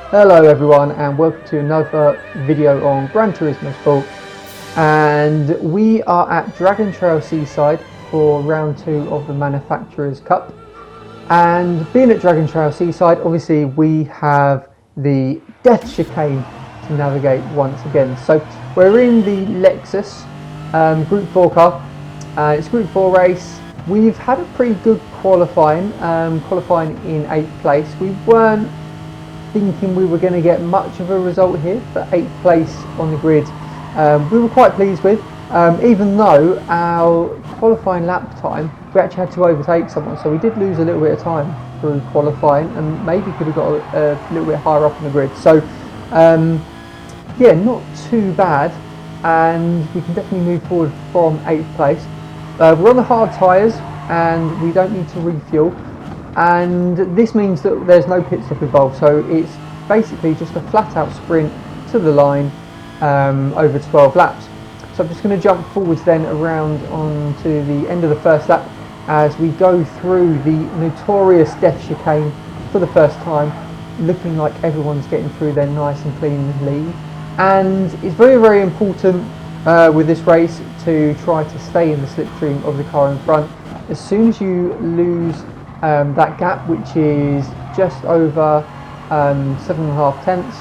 Hello everyone and welcome to another video on Gran Turismo Sport, and we are at Dragon Trail Seaside for round 2 of the Manufacturers Cup. And being at Dragon Trail Seaside, obviously we have the Death Chicane to navigate once again. So we're in the Lexus Group 4 car. It's a Group 4 race. We've had a pretty good qualifying, qualifying in 8th place. We weren't thinking we were going to get much of a result here, but 8th place on the grid we were quite pleased with, even though our qualifying lap time we actually had to overtake someone, so we did lose a little bit of time through qualifying and maybe could have got a little bit higher up on the grid. So yeah, not too bad, and we can definitely move forward from 8th place. We're on the hard tyres and we don't need to refuel, and this means that there's no pit stop involved, so it's basically just a flat out sprint to the line over 12 laps. So I'm just going to jump forwards then around onto the end of the first lap as we go through the notorious Death Chicane for the first time, looking like everyone's getting through there nice and cleanly. And it's very, very important with this race to try to stay in the slipstream of the car in front. As soon as you lose that gap, which is just over 7.5 tenths,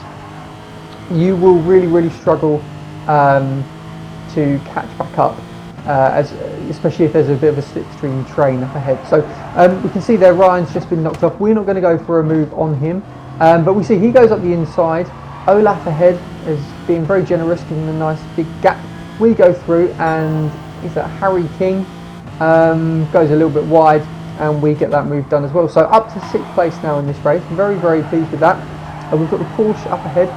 you will really struggle to catch back up, especially if there's a bit of a slipstream train up ahead. So we can see there Ryan's just been knocked off. We're not going to go for a move on him, but we see he goes up the inside. Olaf ahead is being very generous, giving a nice big gap. We go through, and is that Harry King goes a little bit wide, and we get that move done as well. So up to 6th place now in this race. I'm very pleased with that. We've got the Porsche up ahead,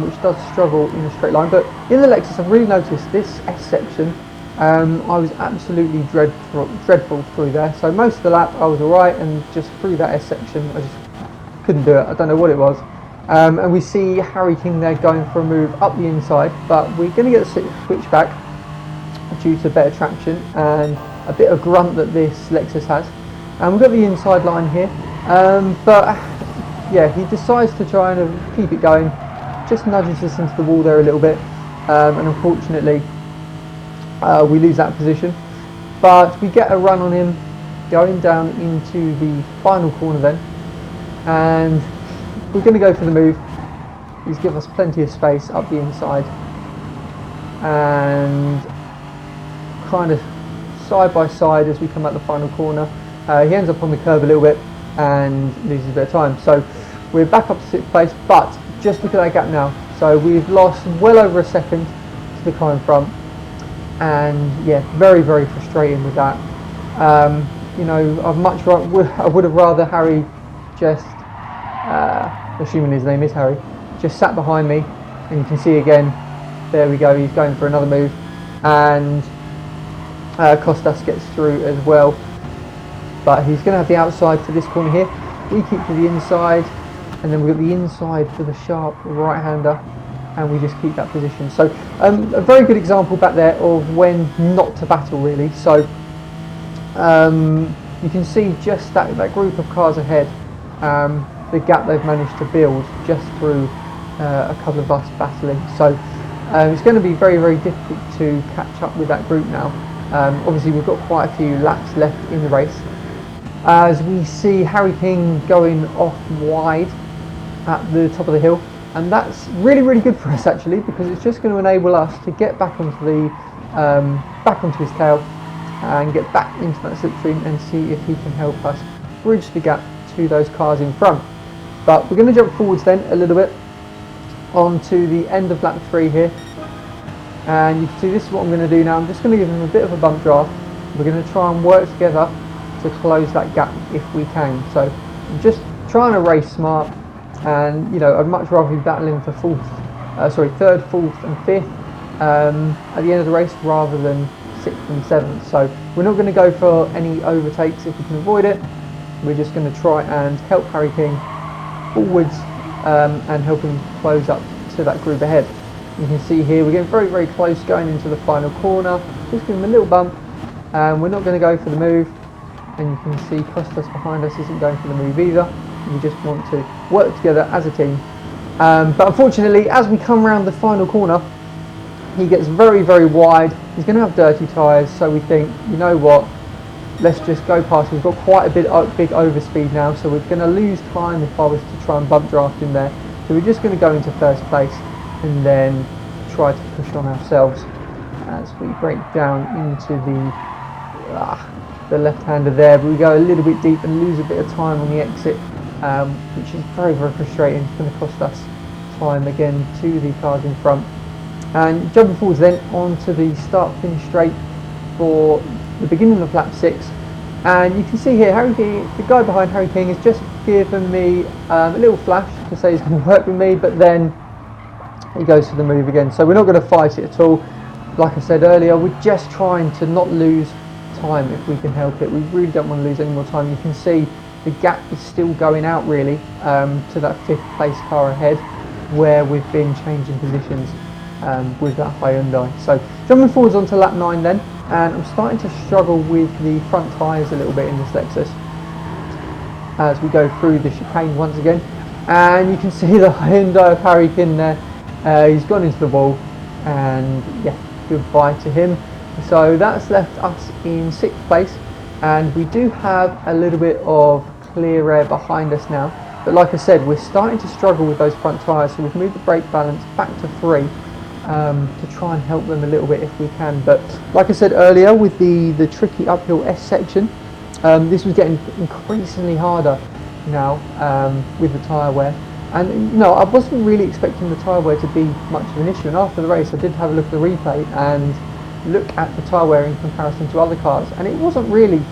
which does struggle in a straight line, but in the Lexus I've really noticed this S section. I was absolutely dreadful through there. So most of the lap I was alright, and just through that S section I just couldn't do it. I don't know what it was. And we see Harry King there going for a move up the inside, but we're going to get a switch back due to better traction and a bit of grunt that this Lexus has. And we've got the inside line here, but yeah, he decides to try and keep it going, just nudges us into the wall there a little bit, and unfortunately we lose that position. But we get a run on him going down into the final corner then, and we're going to go for the move. He's given us plenty of space up the inside, and kind of side by side as we come out the final corner. He ends up on the curb a little bit and loses a bit of time. So we're back up to 6th place, but just look at that gap now. So we've lost well over a second to the car in front, and yeah, very frustrating with that. You know, I would have rather Harry just, assuming his name is Harry, just sat behind me, and you can see again, there we go, he's going for another move, and Costas gets through as well. But he's going to have the outside for this corner here. We keep to the inside, and then we've got the inside for the sharp right-hander, and we just keep that position. So a very good example back there of when not to battle, really. So you can see just that group of cars ahead, the gap they've managed to build just through a couple of us battling. So it's going to be very difficult to catch up with that group now. Obviously we've got quite a few laps left in the race, as we see Harry King going off wide at the top of the hill, and that's really good for us actually, because it's just going to enable us to get back onto the back onto his tail and get back into that slipstream and see if he can help us bridge the gap to those cars in front. But we're going to jump forwards then a little bit onto the end of lap 3 here, and you can see this is what I'm going to do now. I'm just going to give him a bit of a bump draft. We're going to try and work together to close that gap if we can. So I'm just trying to race smart, and you know, I'd much rather be battling for 3rd, 4th and 5th at the end of the race rather than 6th and 7th. So we're not going to go for any overtakes if we can avoid it. We're just going to try and help Harry King forwards and help him close up to that group ahead. You can see here we're getting very close going into the final corner. Just give him a little bump, and we're not going to go for the move. And you can see Costas behind us isn't going for the move either. We just want to work together as a team But unfortunately, as we come around the final corner, he gets very, very wide. He's going to have dirty tyres, so we think, you know what, let's just go past. We've got quite a big overspeed now, so we're going to lose time if I was to try and bump draft in there. So we're just going to go into first place and then try to push on ourselves as we break down into the left-hander there. But we go a little bit deep and lose a bit of time on the exit, which is very, very frustrating. It's going to cost us time again to the cars in front. And jumping forwards then onto the start-finish straight for the beginning of lap 6, and you can see here Harry King, the guy behind Harry King, has just given me a little flash to say he's going to work with me, but then he goes for the move again. So we're not going to fight it at all. Like I said earlier, we're just trying to not lose time if we can help it. We really don't want to lose any more time. You can see the gap is still going out really to that 5th place car ahead, where we've been changing positions with that Hyundai. So jumping forwards onto lap 9 then, and I'm starting to struggle with the front tyres a little bit in this Lexus as we go through the chicane once again, and you can see the Hyundai of Harry King there. He's gone into the wall, and yeah, goodbye to him. So that's left us in 6th place, and we do have a little bit of clear air behind us now, but like I said, we're starting to struggle with those front tyres, so we've moved the brake balance back to 3 to try and help them a little bit if we can. But like I said earlier, with the tricky uphill S section, this was getting increasingly harder now with the tyre wear. And you know, I wasn't really expecting the tyre wear to be much of an issue, and after the race I did have a look at the replay and look at the tyre wear in comparison to other cars, and it wasn't really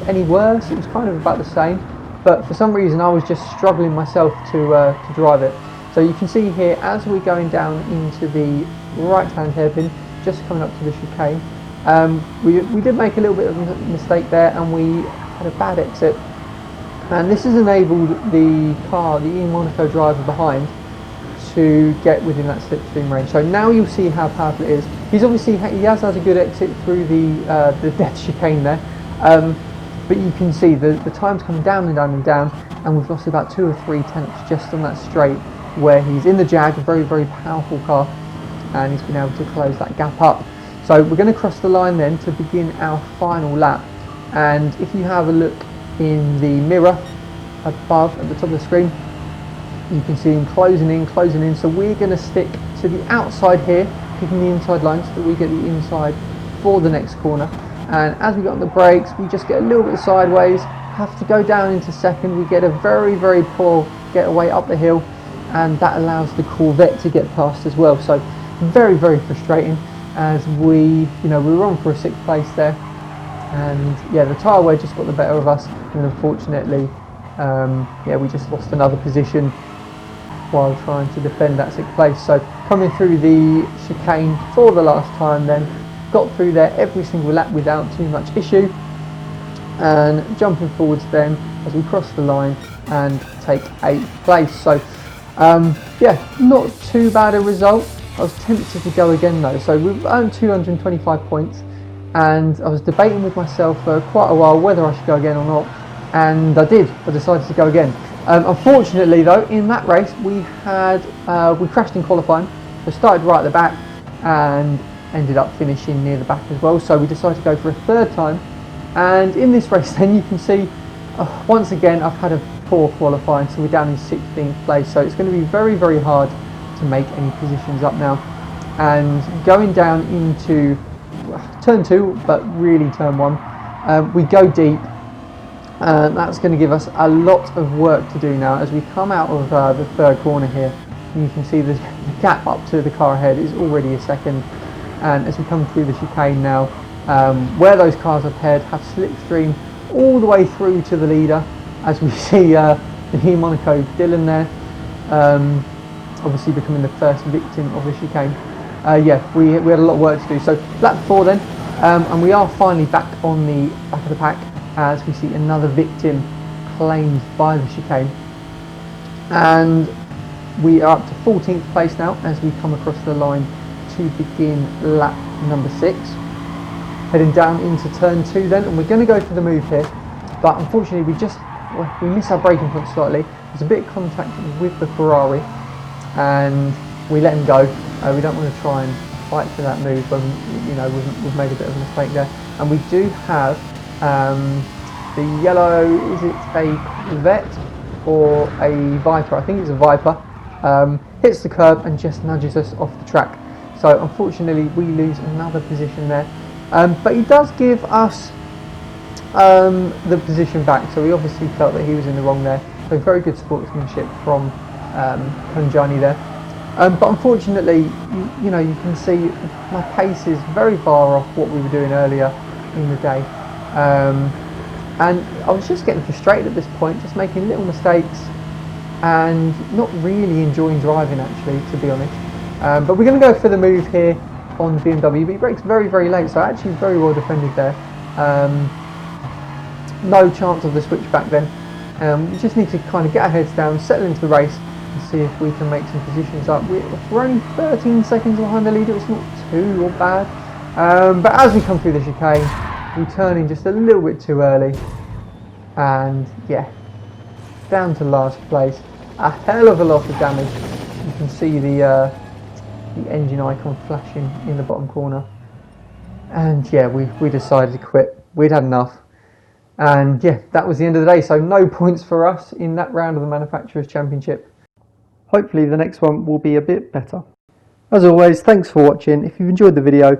any worse. It was kind of about the same, but for some reason I was just struggling myself to drive it. So you can see here, as we're going down into the right hand hairpin, just coming up to the chicane, we did make a little bit of a mistake there, and we had a bad exit, and this has enabled the car, the Ian Monaco driver behind, to get within that slipstream range. So now you'll see how powerful it is. He has had a good exit through the death chicane there, but you can see the time's coming down and down and down, and we've lost about 2 or 3 tenths just on that straight, where he's in the Jag, a very, very powerful car, and he's been able to close that gap up. So we're going to cross the line then to begin our final lap, and if you have a look in the mirror above at the top of the screen, you can see him closing in, so we're going to stick to the outside here, picking the inside line so that we get the inside for the next corner. And as we get on the brakes, we just get a little bit sideways, have to go down into second. We get a very, very poor getaway up the hill, and that allows the Corvette to get past as well. So very, very frustrating, as we were on for a 6th place there, and yeah, the tyre wear just got the better of us, and unfortunately we just lost another position while trying to defend that 6th place. So coming through the chicane for the last time then, got through there every single lap without too much issue, and jumping forwards then as we cross the line and take 8th place. So not too bad a result. I was tempted to go again though, so we've earned 225 points, and I was debating with myself for quite a while whether I should go again or not, and I did. I decided to go again. Unfortunately though, in that race we crashed in qualifying, so started right at the back and ended up finishing near the back as well, so we decided to go for a 3rd time. And in this race then, you can see once again I've had a poor qualifying, so we're down in 16th place, so it's going to be very, very hard to make any positions up now. And going down into turn 2, but really turn 1, we go deep, and that's going to give us a lot of work to do now as we come out of the 3rd corner here. You can see the gap up to the car ahead is already a 2nd, and as we come through the chicane now, where those cars are paired, have slipstream all the way through to the leader, as we see the Ian Monaco Dylan there, obviously becoming the first victim of the chicane. We had a lot of work to do. So lap 4 then, and we are finally back on the back of the pack, as we see another victim claimed by the chicane, and we are up to 14th place now as we come across the line to begin lap number 6, heading down into turn 2 then, and we're going to go for the move here, but unfortunately we miss our braking point slightly. There's a bit of contact with the Ferrari, and we let him go. We don't want to try and fight for that move when we've made a bit of a mistake there. And we do have the yellow, is it a Corvette or a Viper? I think it's a Viper. Hits the curb and just nudges us off the track. So unfortunately we lose another position there. But he does give us the position back, so he obviously felt that he was in the wrong there. So very good sportsmanship from Kanjani there. But unfortunately, you can see my pace is very far off what we were doing earlier in the day. And I was just getting frustrated at this point, just making little mistakes and not really enjoying driving, actually, to be honest. But we're going to go for the move here on the BMW, but he brakes very, very late, so actually very well defended there. No chance of the switch back then. We just need to kind of get our heads down, settle into the race and see if we can make some positions up. We're only 13 seconds behind the leader, it's not too bad. But as we come through the chicane, we turn in just a little bit too early, and yeah, down to last place. A hell of a lot of damage. You can see the engine icon flashing in the bottom corner, and yeah, we decided to quit. We'd had enough, and yeah, that was the end of the day. So no points for us in that round of the Manufacturers' Championship. Hopefully the next one will be a bit better. As always, thanks for watching. If you've enjoyed the video,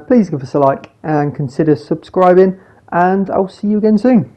please give us a like and consider subscribing, and I'll see you again soon.